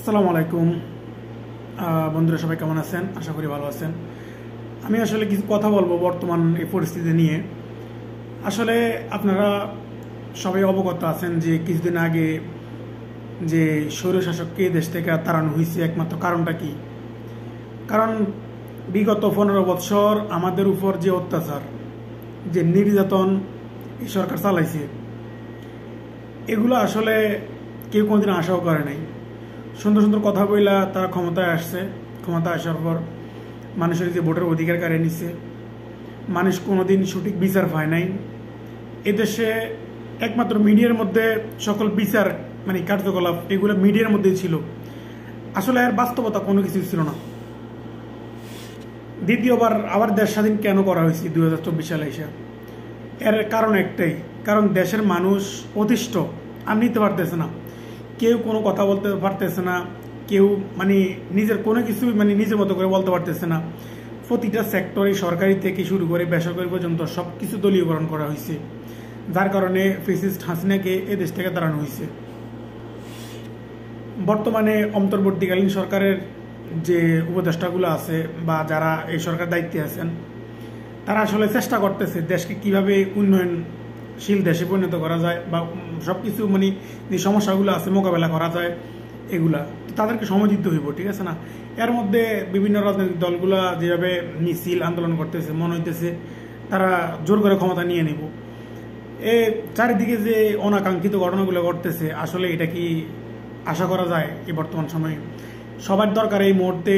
আসসালামু আলাইকুম বন্ধুরা, সবাই কেমন আছেন? আশা করি ভালো আছেন। আমি আসলে কিছু কথা বলবো বর্তমান এই পরিস্থিতি নিয়ে। আসলে আপনারা সবাই অবগত আছেন যে কিছুদিন আগে যে স্বৈরশাসককে দেশ থেকে তাড়ানো হয়েছে, একমাত্র কারণটা কি? কারণ বিগত 15 বৎসর আমাদের উপর যে অত্যাচার, যে নির্যাতন এই সরকার চালাইছে, এগুলো আসলে কেউ কোনোদিন আশাও করে নাই। সুন্দর সুন্দর কথা বইলা তারা ক্ষমতায় আসছে। ক্ষমতায় আসার পর মানুষের যে ভোটের অধিকার কাড়িয়ে নিচ্ছে, মানুষ কোনোদিন সঠিক বিচার পায় নাই। এদেশে একমাত্র মিডিয়ার মধ্যে সকল বিচার কার্যকলাপ এগুলো মিডিয়ার মধ্যেই ছিল। আসলে এর বাস্তবতা কোনো কিছু ছিল না। দ্বিতীয়বার আবার দেশ স্বাধীন কেন করা হয়েছে 2024 সালে এসে? এর কারণ একটাই, কারণ দেশের মানুষ অতিষ্ঠ, আর নিতে পারতেছে না। কেউ কোনো কথা বলতে পারতেছে না, কেউ নিজের কোনো কিছু নিজের মতো করে বলতে পারতেছে না। প্রতিটা সেক্টরে, সরকারি থেকে শুরু করে বেসরকারি পর্যন্ত সব কিছু দলীয়করণ করা হয়েছে, যার কারণে ফ্যাসিস্ট হাসিনাকে এ দেশ থেকে তাড়ানো হয়েছে। বর্তমানে অন্তর্বর্তীকালীন সরকারের যে উপদেষ্টাগুলো আছে বা যারা এই সরকার দায়িত্বে আছেন, তারা আসলে চেষ্টা করতেছে দেশকে কিভাবে উন্নয়নশীল দেশে পরিণত করা যায় বা সবকিছু যে সমস্যাগুলো আছে মোকাবেলা করা যায়, এগুলা তাদেরকে সময় দিতে হইব, ঠিক আছে না? এর মধ্যে বিভিন্ন রাজনৈতিক দলগুলা যেভাবে মিছিল আন্দোলন করতেছে, মনে হইতেছে তারা জোর করে ক্ষমতা নিয়ে নেব। এ চারিদিকে যে অনাকাঙ্ক্ষিত ঘটনাগুলো ঘটতেছে, আসলে এটা কি আশা করা যায় এই বর্তমান সময়ে? সবার দরকার এই মুহূর্তে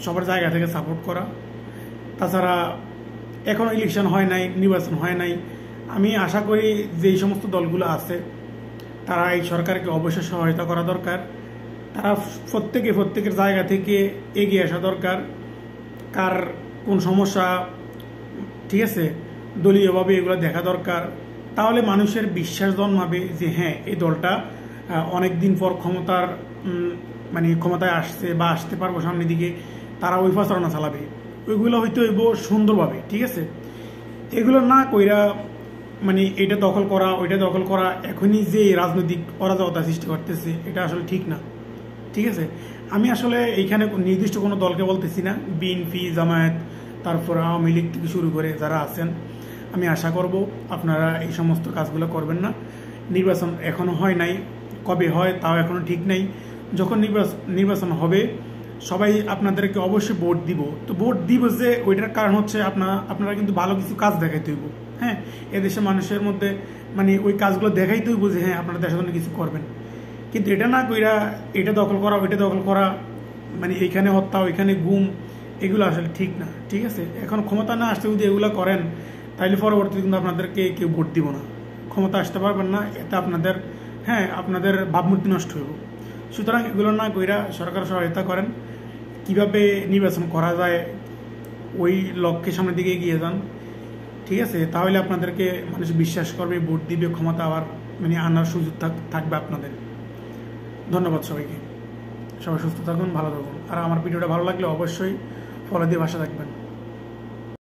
সবার জায়গা থেকে সাপোর্ট করা। তাছাড়া এখনো ইলেকশন হয় নাই, নির্বাচন হয় নাই। আমি আশা করি যে এই সমস্ত দলগুলো আছে তারা এই সরকারকে অবশ্যই সহায়তা করা দরকার। তারা প্রত্যেকের জায়গা থেকে এগিয়ে আসা দরকার। কার কোন সমস্যা, ঠিক আছে, দলীয়ভাবে এগুলো দেখা দরকার। তাহলে মানুষের বিশ্বাস জন্মাবে যে হ্যাঁ, এই দলটা অনেকদিন পর ক্ষমতায় আসছে বা আসতে পারবো সামনের দিকে, তারা ওই প্রচারণা চালাবে। ওইগুলো হয়তো হইব সুন্দরভাবে, ঠিক আছে। এগুলো না কইরা এটা দখল করা, ওইটা দখল করা, এখনই যে রাজনৈতিক অরাজকতা সৃষ্টি করতেছে, এটা আসলে ঠিক না, ঠিক আছে। আমি আসলে এইখানে নির্দিষ্ট কোনো দলকে বলতেছি না, বিএনপি, জামায়াত, তারপর আওয়ামী লীগ থেকে শুরু করে যারা আছেন, আমি আশা করব আপনারা এই সমস্ত কাজগুলো করবেন না। নির্বাচন এখনো হয় নাই, কবে হয় তাও এখনো ঠিক নাই। যখন নির্বাচন হবে সবাই আপনাদেরকে অবশ্যই ভোট দিব। তো ভোট দিব যে ওইটার কারণ হচ্ছে আপনারা কিন্তু ভালো কিছু কাজ দেখাইতে হইব। হ্যাঁ, এদেশের মানুষের মধ্যে ওই কাজগুলো দেখাইতে হইব যে হ্যাঁ, আপনারা দেশের জন্য কিছু করবেন। কিন্তু এটা না কইরা এটা দখল করা, ওইটা দখল করা, এইখানে হত্যা, ওইখানে গুম, এগুলো আসলে ঠিক না, ঠিক আছে। এখন ক্ষমতা না আসতে যদি এগুলো করেন, তাইলে পরবর্তীতে কিন্তু আপনাদেরকে কেউ ভোট দিব না, ক্ষমতা আসতে পারবেন না। এতে আপনাদের ভাবমূর্তি নষ্ট হইব। সুতরাং এগুলো না কইরা সরকার সহায়তা করেন, কিভাবে নির্বাচন করা যায় ওই লক্ষ্যের সামনের দিকে এগিয়ে যান, ঠিক আছে। তাহলে আপনাদেরকে মানুষ বিশ্বাস করবে, ভোট দিবে, ক্ষমতা আবার আনার সুযোগ থাকবে আপনাদের। ধন্যবাদ সবাইকে। সবাই সুস্থ থাকুন, ভালো থাকুন। আর আমার ভিডিওটা ভালো লাগলে অবশ্যই ফলো দিয়ে পাশে থাকবেন।